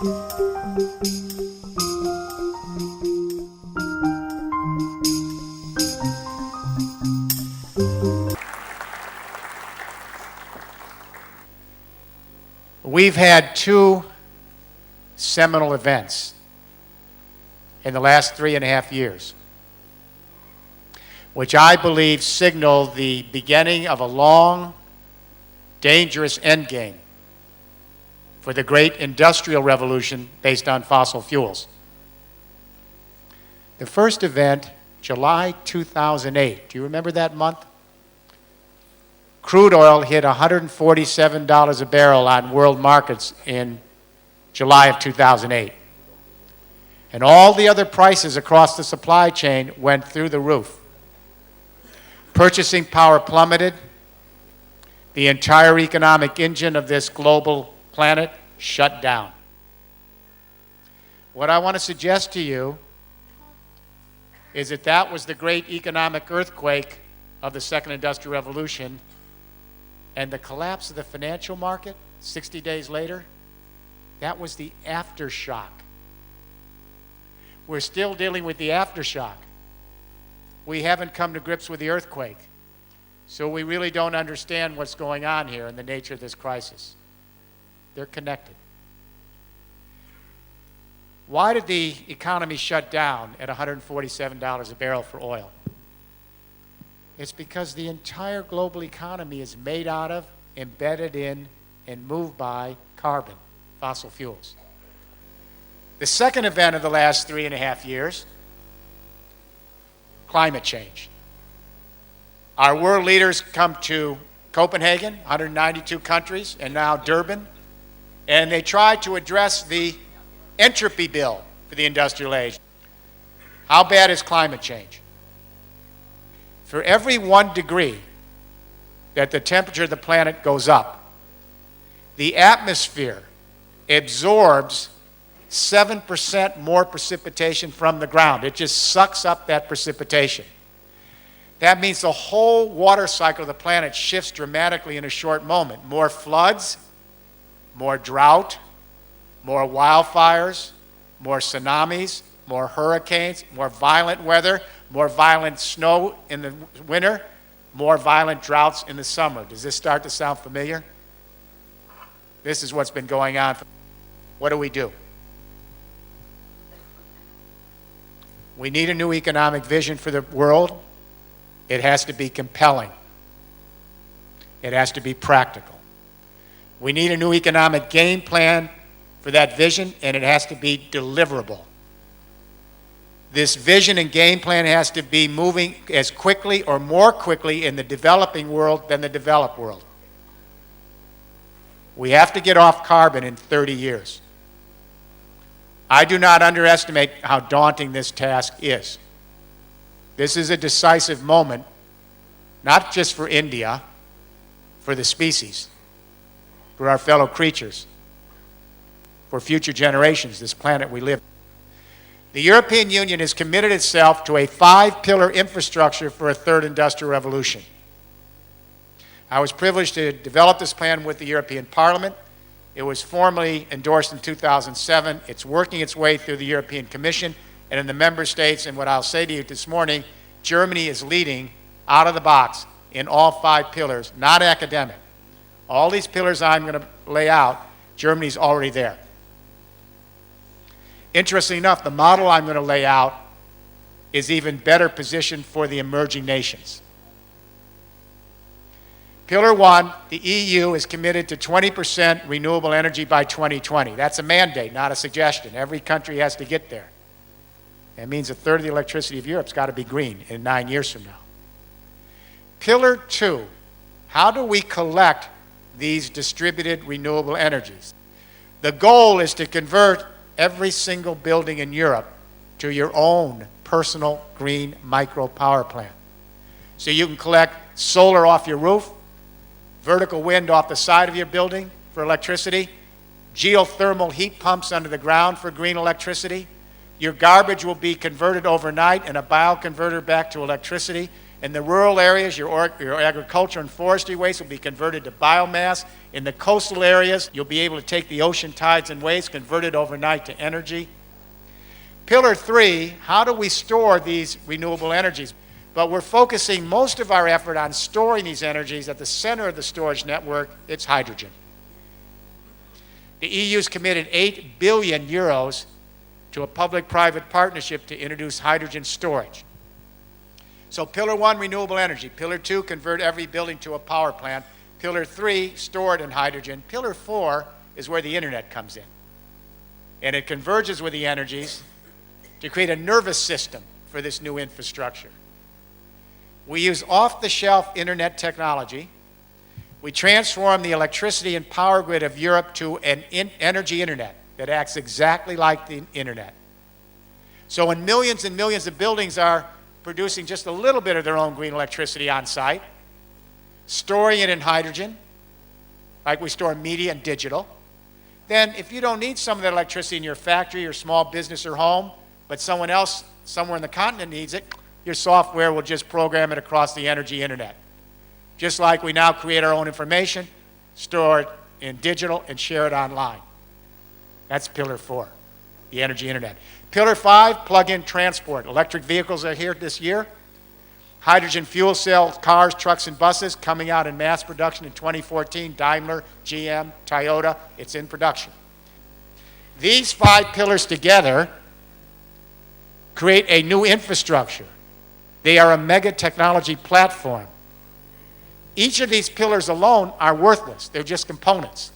We've had two seminal events in the last 3.5 years, which I believe signal the beginning of a long, dangerous endgame for the great industrial revolution based on fossil fuels. The first event, July 2008. Do you remember that month? Crude oil hit $147 a barrel on world markets in July of 2008. And all the other prices across the supply chain went through the roof. Purchasing power plummeted. The entire economic engine of this global planet shut down. What I want to suggest to you is that that was the great economic earthquake of the second industrial revolution, and the collapse of the financial market 60 days later, that was the aftershock. We're still dealing with the aftershock. We haven't come to grips with the earthquake. So we really don't understand what's going on here and the nature of this crisis. They're connected. Why did the economy shut down at $147 a barrel for oil? It's because the entire global economy is made out of, embedded in, and moved by carbon, fossil fuels. The second event of the last 3.5 years, climate change. Our world leaders come to Copenhagen, 192 countries, and now Durban, and they try to address the entropy bill for the industrial age. How bad is climate change? For every 1 degree that the temperature of the planet goes up, the atmosphere absorbs 7% more precipitation from the ground. It just sucks up that precipitation. That means the whole water cycle of the planet shifts dramatically in a short moment. More floods, more drought, more wildfires, more tsunamis, more hurricanes, more violent weather, more violent snow in the winter, more violent droughts in the summer. Does this start to sound familiar? This is what's been going on. What do? We need a new economic vision for the world. It has to be compelling. It has to be practical. We need a new economic game plan for that vision, and it has to be deliverable. This vision and game plan has to be moving as quickly or more quickly in the developing world than the developed world. We have to get off carbon in 30 years. I do not underestimate how daunting this task is. This is a decisive moment, not just for India, for the species, for our fellow creatures, for future generations, this planet we live in. The European Union has committed itself to a 5-pillar infrastructure for a third industrial revolution. I was privileged to develop this plan with the European Parliament. It was formally endorsed in 2007. It's working its way through the European Commission and in the member states. And what I'll say to you this morning, Germany is leading out of the box in all 5 pillars, not academic. All these pillars I'm going to lay out, Germany's already there. Interestingly enough, the model I'm going to lay out is even better positioned for the emerging nations. Pillar 1, the EU is committed to 20% renewable energy by 2020. That's a mandate, not a suggestion. Every country has to get there. That means a third of the electricity of Europe's got to be green in 9 years from now. Pillar 2, how do we collect these distributed renewable energies? The goal is to convert every single building in Europe to your own personal green micro power plant. So you can collect solar off your roof, vertical wind off the side of your building for electricity, geothermal heat pumps under the ground for green electricity. Your garbage will be converted overnight in a bioconverter back to electricity, In the rural areas, your agriculture and forestry waste will be converted to biomass. In the coastal areas, you'll be able to take the ocean tides and waste, convert it overnight to energy. Pillar 3, how do we store these renewable energies? But we're focusing most of our effort on storing these energies. At the center of the storage network, it's hydrogen. The EU's committed 8 billion euros to a public-private partnership to introduce hydrogen storage. So Pillar 1, renewable energy. Pillar 2, convert every building to a power plant. Pillar 3, store it in hydrogen. Pillar 4 is where the internet comes in. And it converges with the energies to create a nervous system for this new infrastructure. We use off-the-shelf internet technology. We transform the electricity and power grid of Europe to an energy internet that acts exactly like the internet. So when millions and millions of buildings are producing just a little bit of their own green electricity on site, storing it in hydrogen, like we store media and digital, then if you don't need some of that electricity in your factory or small business or home, but someone else somewhere in the continent needs it, your software will just program it across the energy internet. Just like we now create our own information, store it in digital, and share it online. That's Pillar 4, the energy internet. Pillar 5, plug-in transport. Electric vehicles are here this year. Hydrogen fuel cell cars, trucks, and buses coming out in mass production in 2014. Daimler, GM, Toyota, it's in production. These 5 pillars together create a new infrastructure. They are a mega technology platform. Each of these pillars alone are worthless. They're just components.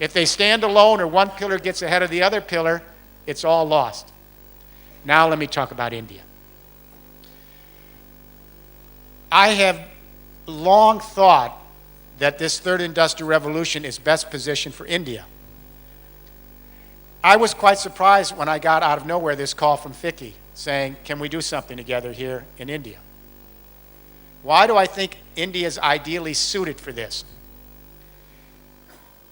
If they stand alone or one pillar gets ahead of the other pillar, it's all lost. Now let me talk about India. I have long thought that this third industrial revolution is best positioned for India. I was quite surprised when I got out of nowhere this call from Vicky saying, can we do something together here in India? Why do I think India is ideally suited for this?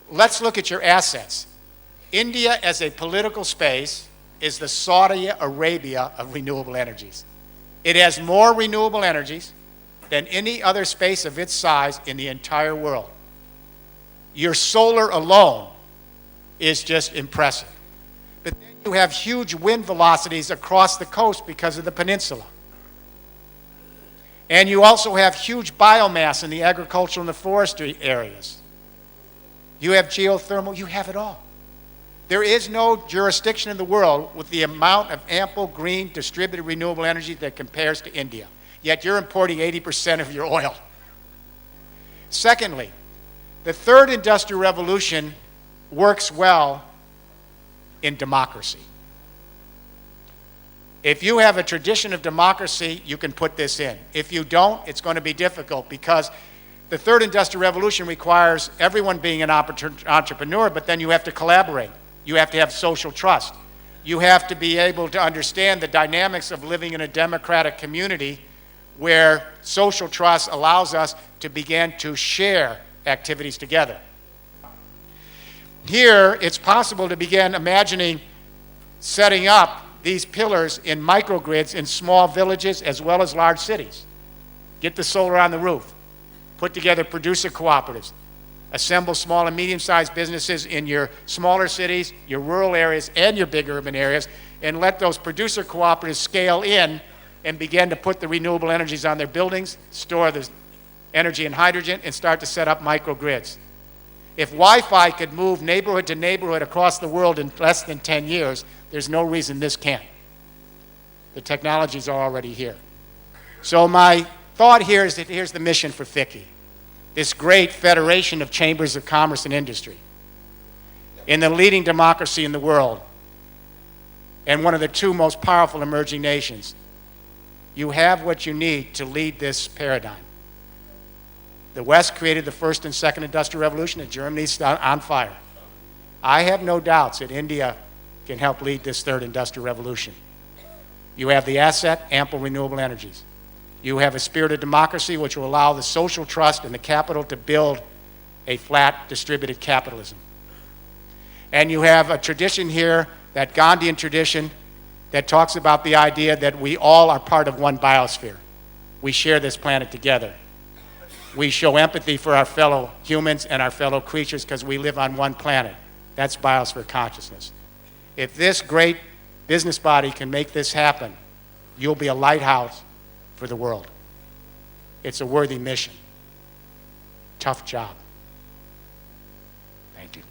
Let's look at your assets. India as a political space is the Saudi Arabia of renewable energies. It has more renewable energies than any other space of its size in the entire world. Your solar alone is just impressive. But then you have huge wind velocities across the coast because of the peninsula. And you also have huge biomass in the agricultural and the forestry areas. You have geothermal, you have it all. There is no jurisdiction in the world with the amount of ample green distributed renewable energy that compares to India. Yet you're importing 80% of your oil. Secondly, the third industrial revolution works well in democracy. If you have a tradition of democracy, you can put this in. If you don't, it's going to be difficult because the third industrial revolution requires everyone being an entrepreneur, but then you have to collaborate. You have to have social trust. You have to be able to understand the dynamics of living in a democratic community where social trust allows us to begin to share activities together. Here, it's possible to begin imagining setting up these pillars in microgrids in small villages as well as large cities. Get the solar on the roof. Put together producer cooperatives. Assemble small and medium-sized businesses in your smaller cities, your rural areas, and your big urban areas, and let those producer cooperatives scale in and begin to put the renewable energies on their buildings, store the energy and hydrogen, and start to set up microgrids. If Wi-Fi could move neighborhood to neighborhood across the world in less than 10 years, there's no reason this can't. The technologies are already here. So my thought here is that here's the mission for FICCI, this great federation of chambers of commerce and industry in the leading democracy in the world and one of the 2 most powerful emerging nations. You have what you need to lead this paradigm. The West created the first and second industrial revolution, and Germany's on fire. I have no doubts that India can help lead this third industrial revolution. You have the asset, ample renewable energies. You have a spirit of democracy which will allow the social trust and the capital to build a flat distributed capitalism. And you have a tradition here, that Gandhian tradition, that talks about the idea that we all are part of one biosphere. we share this planet together. We show empathy for our fellow humans and our fellow creatures because we live on one planet. That's biosphere consciousness. If this great business body can make this happen, you'll be a lighthouse for the world. It's a worthy mission. Tough job. Thank you.